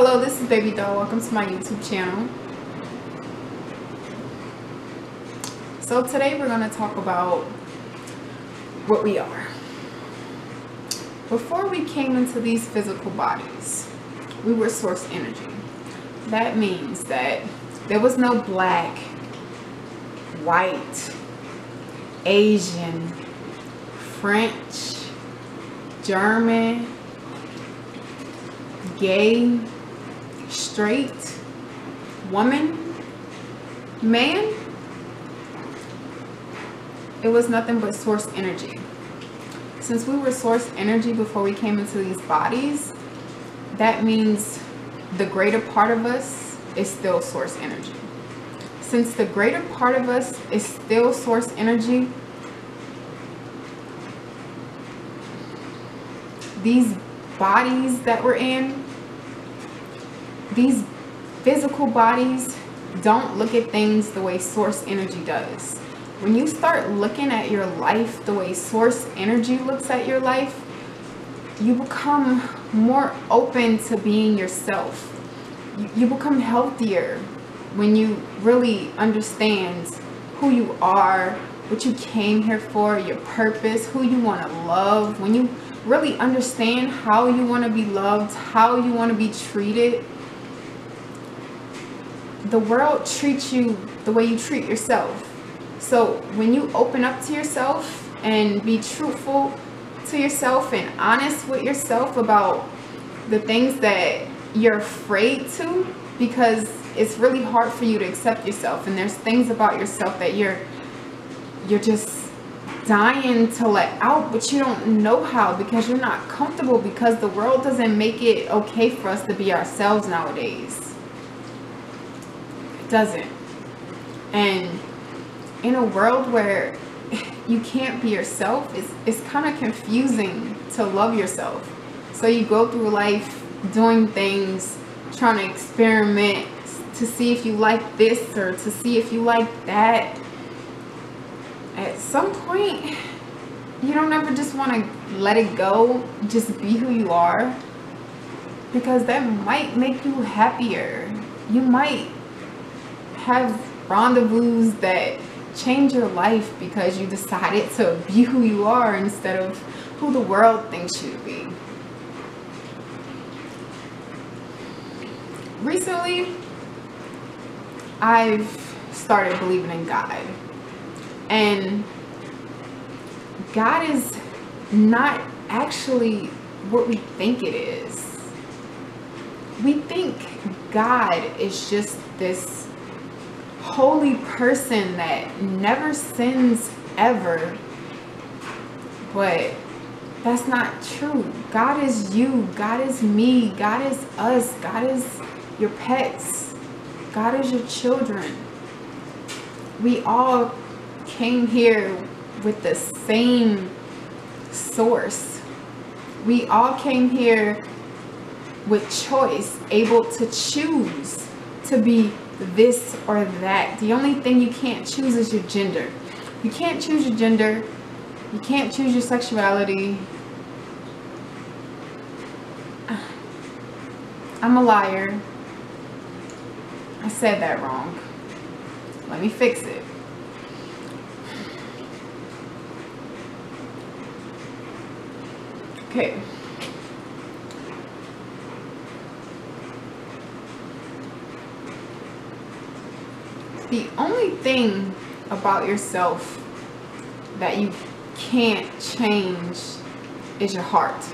Hello, this is Baby Doll. Welcome to my YouTube channel. So today we're going to talk about what we are. Before we came into these physical bodies, we were source energy. That means that there was no black, white, Asian, French, German, gay, straight, woman, man. It was nothing but source energy. Since we were source energy before we came into these bodies, that means the greater part of us is still source energy. Since the greater part of us is still source energy, these bodies that we're in, these physical bodies, don't look at things the way source energy does. When you start looking at your life the way source energy looks at your life, you become more open to being yourself. You become healthier when you really understand who you are, what you came here for, your purpose, who you want to love. When you really understand how you want to be loved, how you want to be treated, the world treats you the way you treat yourself. So when you open up to yourself and be truthful to yourself and honest with yourself about the things that you're afraid to, because it's really hard for you to accept yourself, and there's things about yourself that you're just dying to let out, but you don't know how because you're not comfortable, because the world doesn't make it okay for us to be ourselves nowadays. It doesn't. And in a world where you can't be yourself, it's kind of confusing to love yourself. So you go through life doing things, trying to experiment to see if you like this or to see if you like that. At some point, you don't ever just want to let it go, just be who you are, because that might make you happier. You might have rendezvous that change your life because you decided to be who you are instead of who the world thinks you to be. Recently, I've started believing in God. And God is not actually what we think it is. We think God is just this holy person that never sins ever. But that's not true. God is you. God is me. God is us. God is your pets. God is your children. We all came here with the same source. We all came here with choice, able to choose to be this or that. The only thing you can't choose is your gender. You can't choose your gender. You can't choose your sexuality. I'm a liar. I said that wrong. Let me fix it. Okay. The only thing about yourself that you can't change is your heart.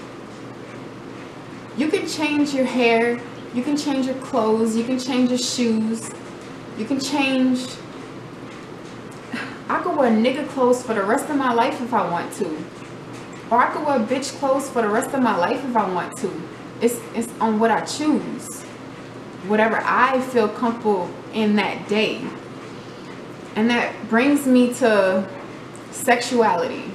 You can change your hair, you can change your clothes, you can change your shoes, you can change. I could wear nigga clothes for the rest of my life if I want to. Or I could wear bitch clothes for the rest of my life if I want to. It's on what I choose. Whatever I feel comfortable in that day. And that brings me to sexuality.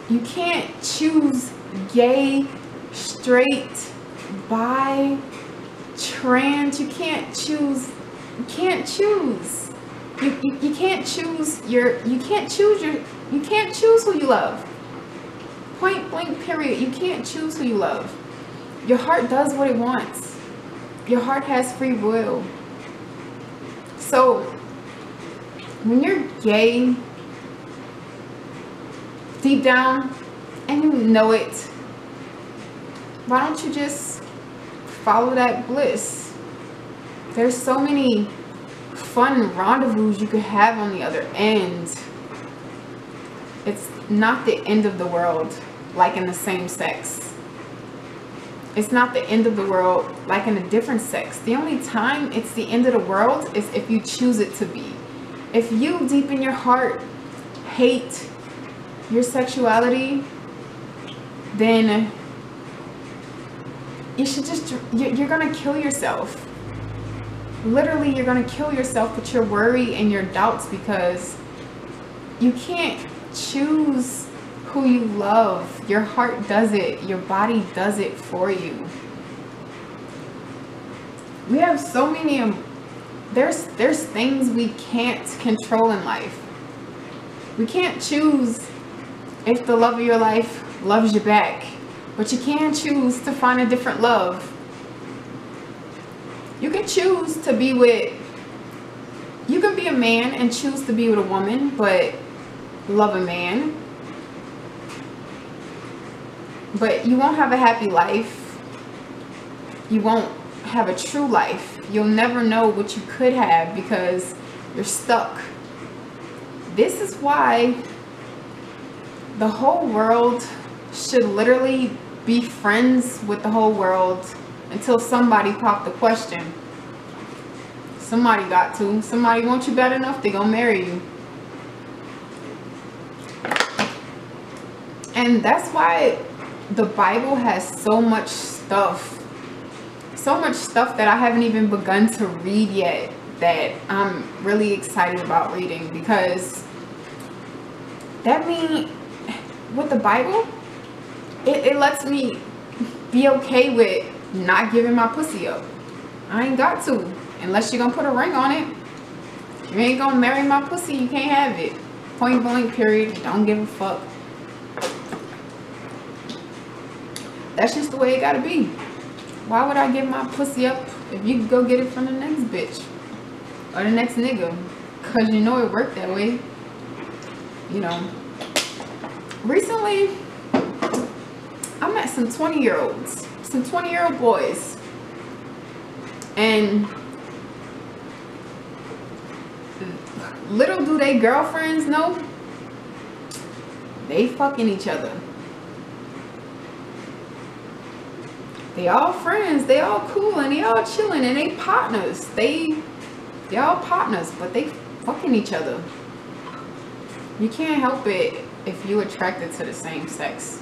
You can't choose gay, straight, bi, trans. You can't choose. You can't choose. You can't choose you can't choose who you love. Point blank period. You can't choose who you love. Your heart does what it wants. Your heart has free will. So when you're gay, deep down, and you know it, why don't you just follow that bliss? There's so many fun rendezvous you could have on the other end. It's not the end of the world like in the same sex. It's not the end of the world like in a different sex. The only time it's the end of the world is if you choose it to be. If you deep in your heart hate your sexuality, then you should just, you're gonna kill yourself. Literally, you're gonna kill yourself with your worry and your doubts, because you can't choose who you love. Your heart does it. Your body does it for you. We have so many, there's things we can't control in life. We can't choose if the love of your life loves you back, but you can choose to find a different love. You can choose to be with, you can be a man and choose to be with a woman, but love a man. But you won't have a happy life. You won't have a true life. You'll never know what you could have because you're stuck. This is why the whole world should literally be friends with the whole world until somebody popped the question. Somebody got to. Somebody wants you bad enough, they're gonna marry you. And that's why the Bible has so much stuff that I haven't even begun to read yet, that I'm really excited about reading, because that means with the Bible, it lets me be okay with not giving my pussy up. I ain't got to, unless you're gonna put a ring on it. You ain't gonna marry my pussy, you can't have it. Point blank, period. Don't give a fuck. That's just the way it gotta be. Why would I give my pussy up if you could go get it from the next bitch or the next nigga? Cause you know it worked that way. You know. Recently, I met some 20-year-olds, some 20-year-old boys, and little do they girlfriends know, they fucking each other. They all friends, they all cool, and they all chilling, and they partners. They all partners, but they fucking each other. You can't help it if you're attracted to the same sex.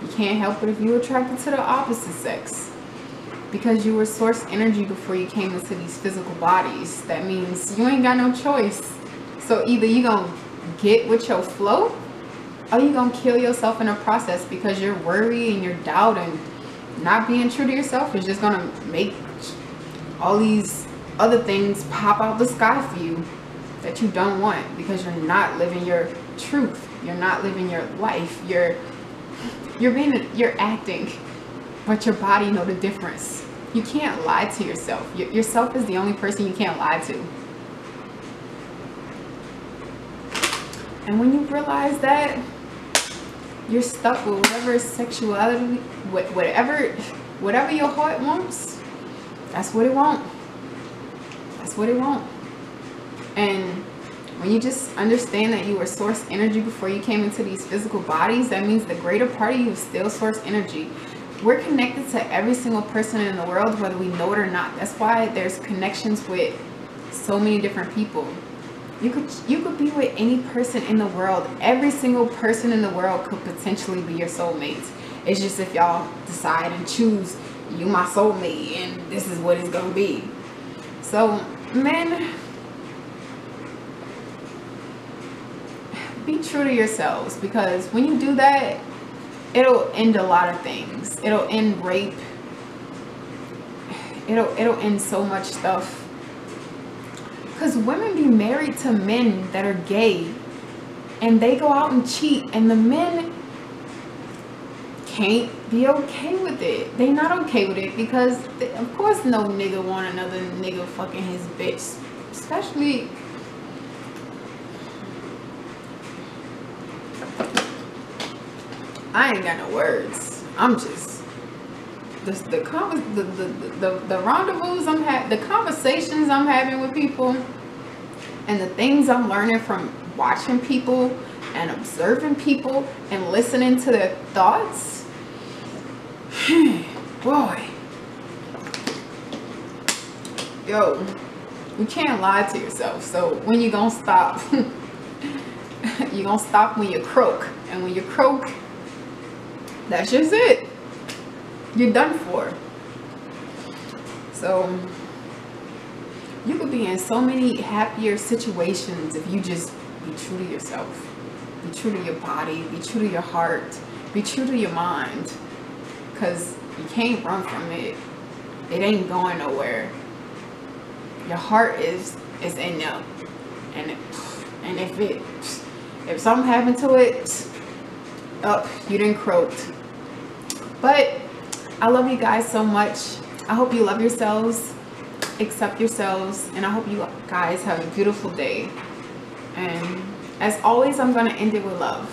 You can't help it if you're attracted to the opposite sex. Because you were source energy before you came into these physical bodies. That means you ain't got no choice. So either you gonna get with your flow, or you gonna kill yourself in the process, because your worry and your doubt and not being true to yourself is just gonna make all these other things pop out the sky for you that you don't want, because you're not living your truth. You're not living your life. You're acting, but your body know the difference. You can't lie to yourself. Yourself is the only person you can't lie to. And when you realize that, you're stuck with whatever sexuality, whatever your heart wants, that's what it wants. That's what it wants. And when you just understand that you were source energy before you came into these physical bodies, that means the greater part of you is still source energy. We're connected to every single person in the world, whether we know it or not. That's why there's connections with so many different people. You could be with any person in the world. Every single person in the world could potentially be your soulmate. It's just if y'all decide and choose, you my soulmate and this is what it's gonna be. So men, be true to yourselves, because when you do that, it'll end a lot of things. It'll end rape. It'll end so much stuff. Because women be married to men that are gay, and they go out and cheat, and the men can't be okay with it. They not okay with it because of course no nigga want another nigga fucking his bitch, especially I ain't got no words. I'm just the rendezvous I'm having, the conversations I'm having with people, and the things I'm learning from watching people and observing people and listening to their thoughts. Boy, yo, you can't lie to yourself. So when you gonna stop? You're gonna stop when you croak, and when you croak, that's just it. You're done for. So you could be in so many happier situations if you just be true to yourself. Be true to your body, be true to your heart, be true to your mind. Because you can't run from it. It ain't going nowhere. Your heart is in there. And if something happened to it, you didn't croaked. But I love you guys so much. I hope you love yourselves, accept yourselves, and I hope you guys have a beautiful day. And as always, I'm going to end it with love.